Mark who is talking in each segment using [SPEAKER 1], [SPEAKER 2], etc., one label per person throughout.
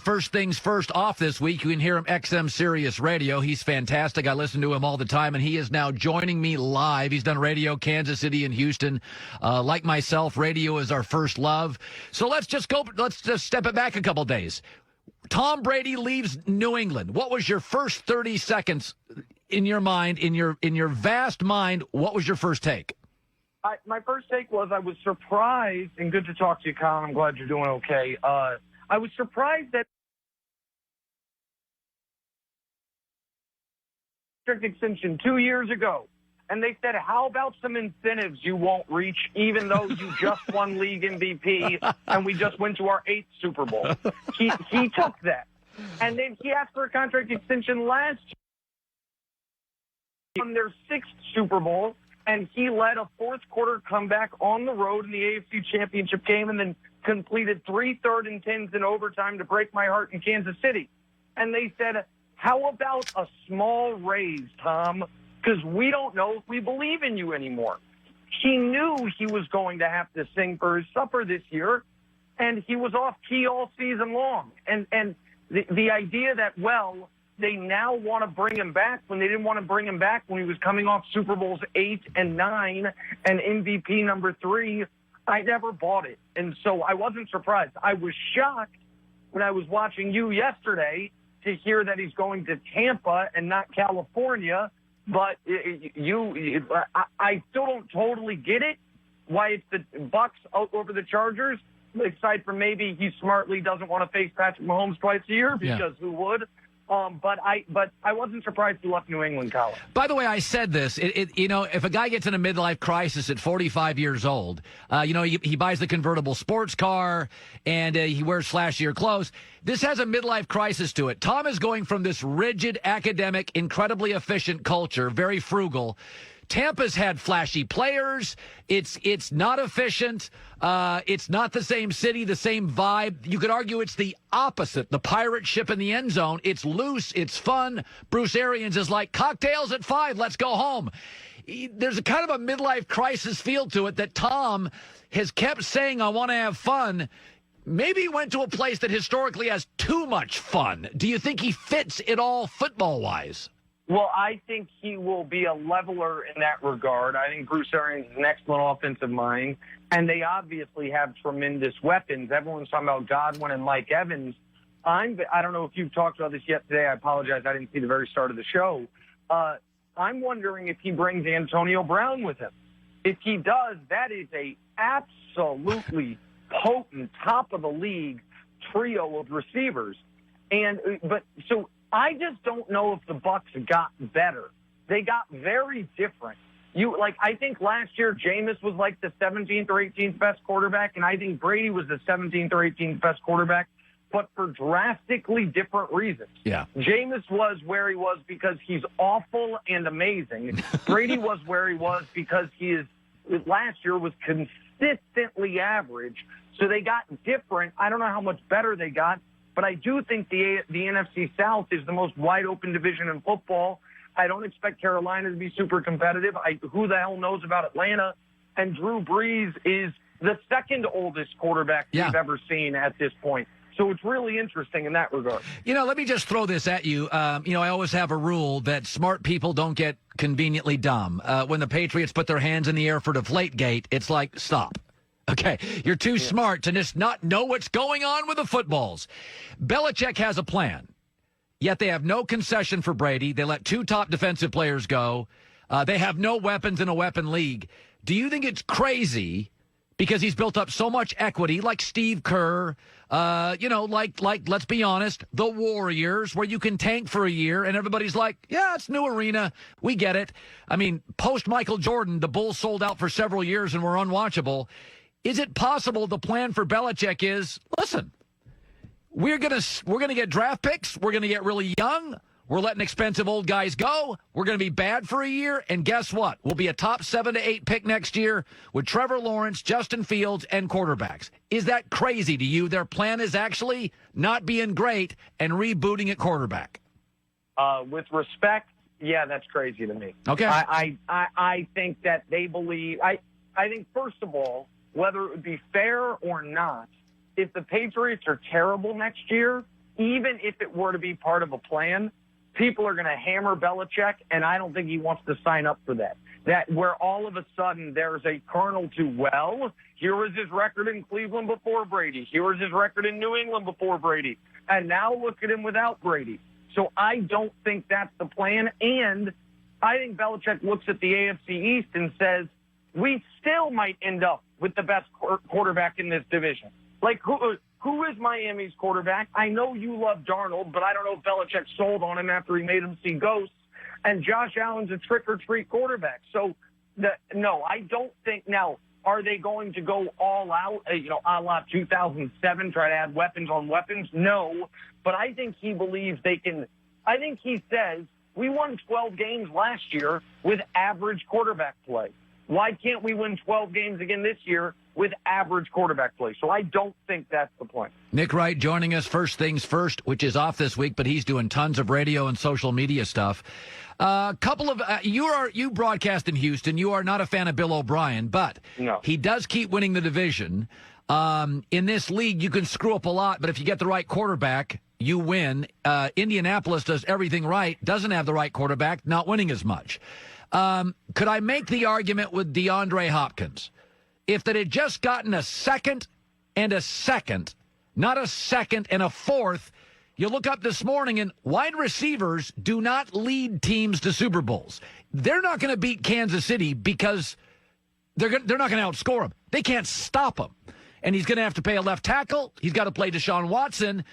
[SPEAKER 1] First Things First off this week. You can hear him XM Sirius Radio. He's fantastic. I listen to him all the time, and he is now joining me live. He's done radio Kansas City and Houston. Like myself, radio is our first love. So let's just step it back a couple days. Tom Brady leaves New England. What was your first 30 seconds in your mind, in your vast mind? What was your first take?
[SPEAKER 2] My first take was I was surprised, and good to talk to you, Colin. I'm glad you're doing okay. I was surprised that extension 2 years ago, and they said, how about some incentives you won't reach, even though you just won league MVP and we just went to our 8th Super Bowl. He took that. And then he asked for a contract extension last year on their 6th Super Bowl, and he led a fourth quarter comeback on the road in the AFC Championship game and then completed 3 third and 10s in overtime to break my heart in Kansas City. And they said, how about a small raise, Tom? Because we don't know if we believe in you anymore. He knew he was going to have to sing for his supper this year, and he was off key all season long. And the idea that, well, they now want to bring him back when they didn't want to bring him back when he was coming off Super Bowls 8 and 9 and MVP number 3, I never bought it. And so I wasn't surprised. I was shocked when I was watching you yesterday to hear that he's going to Tampa and not California. But I still don't totally get it, why it's the Bucs out over the Chargers, aside from maybe he smartly doesn't want to face Patrick Mahomes twice a year, because who would? But I wasn't surprised he left New England, Colin.
[SPEAKER 1] By the way, I said this. If a guy gets in a midlife crisis at 45 years old, he buys the convertible sports car and he wears flashier clothes. This has a midlife crisis to it. Tom is going from this rigid, academic, incredibly efficient culture, very frugal. Tampa's had flashy players. It's not efficient. It's not the same city, the same vibe. You could argue it's the opposite. The pirate ship in the end zone. It's loose. It's fun. Bruce Arians is like, cocktails at 5. Let's go home. There's a kind of a midlife crisis feel to it that Tom has kept saying, I want to have fun. Maybe he went to a place that historically has too much fun. Do you think he fits it all football-wise?
[SPEAKER 2] Well, I think he will be a leveler in that regard. I think Bruce Arians is an excellent offensive mind, and they obviously have tremendous weapons. Everyone's talking about Godwin and Mike Evans. I don't know if you've talked about this yet today. I apologize. I didn't see the very start of the show. I'm wondering if he brings Antonio Brown with him. If he does, that is a absolutely potent, top-of-the-league trio of receivers. So I just don't know if the Bucs got better. They got very different. I think last year Jameis was like the 17th or 18th best quarterback, and I think Brady was the 17th or 18th best quarterback, but for drastically different reasons.
[SPEAKER 1] Yeah.
[SPEAKER 2] Jameis was where he was because he's awful and amazing. Brady was where he was because last year was consistently average. So they got different. I don't know how much better they got. But I do think the NFC South is the most wide-open division in football. I don't expect Carolina to be super competitive. Who the hell knows about Atlanta? And Drew Brees is the second oldest quarterback we've ever seen at this point. So it's really interesting in that regard.
[SPEAKER 1] Let me just throw this at you. I always have a rule that smart people don't get conveniently dumb. When the Patriots put their hands in the air for Deflategate, it's like, stop. Okay, you're too smart to just not know what's going on with the footballs. Belichick has a plan, yet they have no concession for Brady. They let 2 top defensive players go. They have no weapons in a weapon league. Do you think it's crazy because he's built up so much equity, like Steve Kerr, like let's be honest, the Warriors, where you can tank for a year and everybody's like, yeah, it's new arena. We get it. I mean, post Michael Jordan, the Bulls sold out for several years and were unwatchable. Is it possible the plan for Belichick is, listen, we're gonna get draft picks. We're going to get really young. We're letting expensive old guys go. We're going to be bad for a year. And guess what? We'll be a top 7 to 8 pick next year with Trevor Lawrence, Justin Fields, and quarterbacks. Is that crazy to you? Their plan is actually not being great and rebooting at quarterback.
[SPEAKER 2] With respect, yeah, that's crazy to me.
[SPEAKER 1] Okay.
[SPEAKER 2] I think that they believe – I think, first of all, whether it would be fair or not, if the Patriots are terrible next year, even if it were to be part of a plan, people are going to hammer Belichick, and I don't think he wants to sign up for that. That where all of a sudden there's a kernel to, well, here was his record in Cleveland before Brady. Here was his record in New England before Brady. And now look at him without Brady. So I don't think that's the plan. And I think Belichick looks at the AFC East and says, we still might end up with the best quarterback in this division. Like, who is Miami's quarterback? I know you love Darnold, but I don't know if Belichick sold on him after he made him see ghosts. And Josh Allen's a trick-or-treat quarterback. So, no, I don't think. Now, are they going to go all out, a la 2007, try to add weapons on weapons? No, but I think he believes they can. I think he says, we won 12 games last year with average quarterback play. Why can't we win 12 games again this year with average quarterback play? So I don't think that's the point.
[SPEAKER 1] Nick Wright joining us, First Things First, which is off this week, but he's doing tons of radio and social media stuff. Couple of you broadcast in Houston. You are not a fan of Bill O'Brien, but
[SPEAKER 2] no.
[SPEAKER 1] He does keep winning the division. In this league, you can screw up a lot, but if you get the right quarterback, you win. Indianapolis does everything right, doesn't have the right quarterback, not winning as much. Could I make the argument with DeAndre Hopkins? If that had just gotten a second and a second, not a second and a fourth, you look up this morning and wide receivers do not lead teams to Super Bowls. They're not going to beat Kansas City because they're not going to outscore them. They can't stop them. And he's going to have to pay a left tackle. He's got to play Deshaun Watson.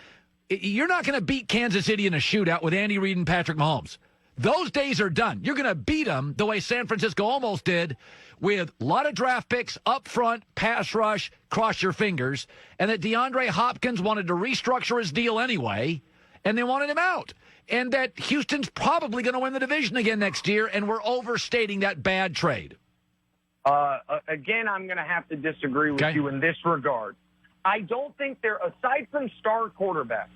[SPEAKER 1] You're not going to beat Kansas City in a shootout with Andy Reid and Patrick Mahomes. Those days are done. You're going to beat them the way San Francisco almost did, with a lot of draft picks up front, pass rush, cross your fingers, and that DeAndre Hopkins wanted to restructure his deal anyway, and they wanted him out. And that Houston's probably going to win the division again next year, and we're overstating that bad trade.
[SPEAKER 2] Again, I'm going to have to disagree with you in this regard. I don't think aside from star quarterbacks,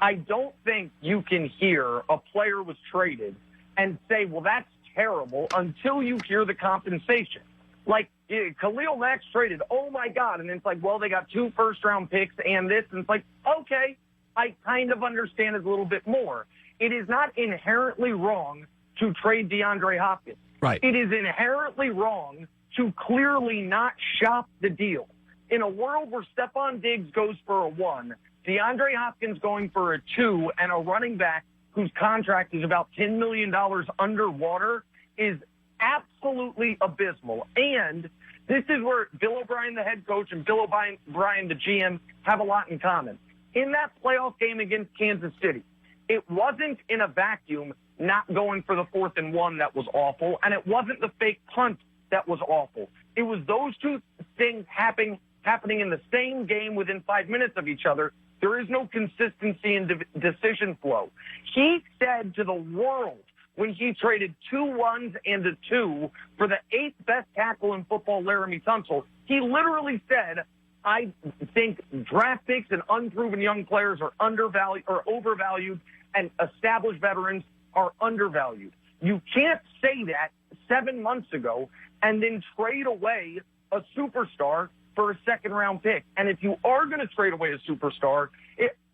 [SPEAKER 2] I don't think you can hear a player was traded and say, well, that's terrible, until you hear the compensation. Like, Khalil Mack's traded, oh, my God. And it's like, well, they got 2 first-round picks and this. And it's like, okay, I kind of understand it a little bit more. It is not inherently wrong to trade DeAndre Hopkins.
[SPEAKER 1] Right.
[SPEAKER 2] It is inherently wrong to clearly not shop the deal. In a world where Stephon Diggs goes for a 1, DeAndre Hopkins going for a 2, and a running back whose contract is about $10 million underwater is absolutely abysmal. And this is where Bill O'Brien, the head coach, and Bill O'Brien, the GM, have a lot in common. In that playoff game against Kansas City, it wasn't in a vacuum not going for the 4th and 1 that was awful, and it wasn't the fake punt that was awful. It was those two things happening in the same game within 5 minutes of each other. There is no consistency in decision flow. He said to the world when he traded 2 1s and a 2 for the 8th best tackle in football, Laramie Tunsil, he literally said, I think draft picks and unproven young players are undervalued or overvalued, and established veterans are undervalued. You can't say that 7 months ago and then trade away a superstar for a second-round pick. And if you are going to trade away a superstar,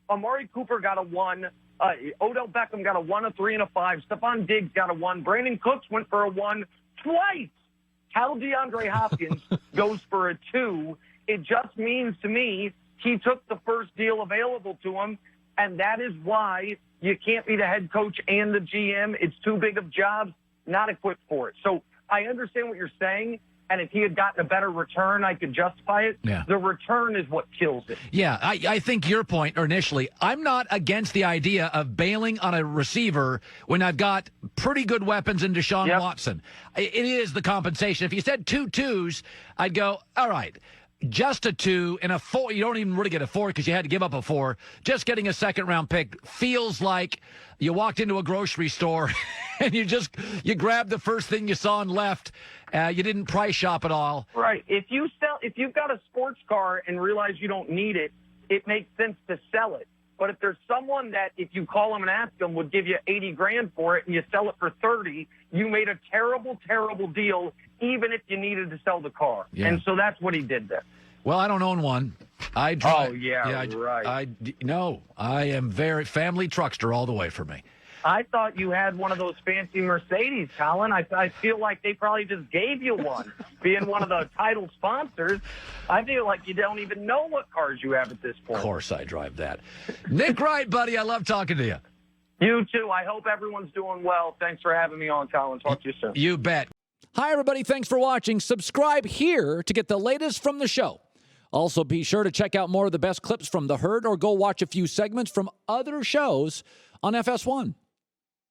[SPEAKER 2] Amari Cooper got a 1, Odell Beckham got a 1, a 3, and a 5, Stephon Diggs got a 1, Brandon Cooks went for a 1 twice. How DeAndre Hopkins goes for a 2, it just means to me he took the first deal available to him, and that is why you can't be the head coach and the GM. It's too big of jobs, not equipped for it. So I understand what you're saying. And if he had gotten a better return, I could justify it.
[SPEAKER 1] Yeah.
[SPEAKER 2] The return is what kills it.
[SPEAKER 1] Yeah, I think your point initially, I'm not against the idea of bailing on a receiver when I've got pretty good weapons in Deshaun Watson. It is the compensation. If you said 2 2s, I'd go, all right, just a 2 and a 4. You don't even really get a 4 because you had to give up a 4. Just getting a second-round pick feels like you walked into a grocery store and you grabbed the first thing you saw and left. You didn't price shop at all.
[SPEAKER 2] Right. If you've got a sports car and realize you don't need it, it makes sense to sell it. But if there's someone that, if you call them and ask them, would give you $80,000 for it, and you sell it for $30,000, you made a terrible, terrible deal, even if you needed to sell the car.
[SPEAKER 1] Yeah.
[SPEAKER 2] And so that's what he did there.
[SPEAKER 1] Well, I don't own one. I drive.
[SPEAKER 2] Oh, yeah, right.
[SPEAKER 1] I am very family truckster all the way for me.
[SPEAKER 2] I thought you had one of those fancy Mercedes, Colin. I feel like they probably just gave you one. Being one of the title sponsors, I feel like you don't even know what cars you have at this point.
[SPEAKER 1] Of course I drive that. Nick Wright, buddy, I love talking to you.
[SPEAKER 2] You too. I hope everyone's doing well. Thanks for having me on, Colin. Talk to you soon.
[SPEAKER 1] You bet.
[SPEAKER 3] Hi, everybody. Thanks for watching. Subscribe here to get the latest from the show. Also, be sure to check out more of the best clips from The Herd or go watch a few segments from other shows on FS1.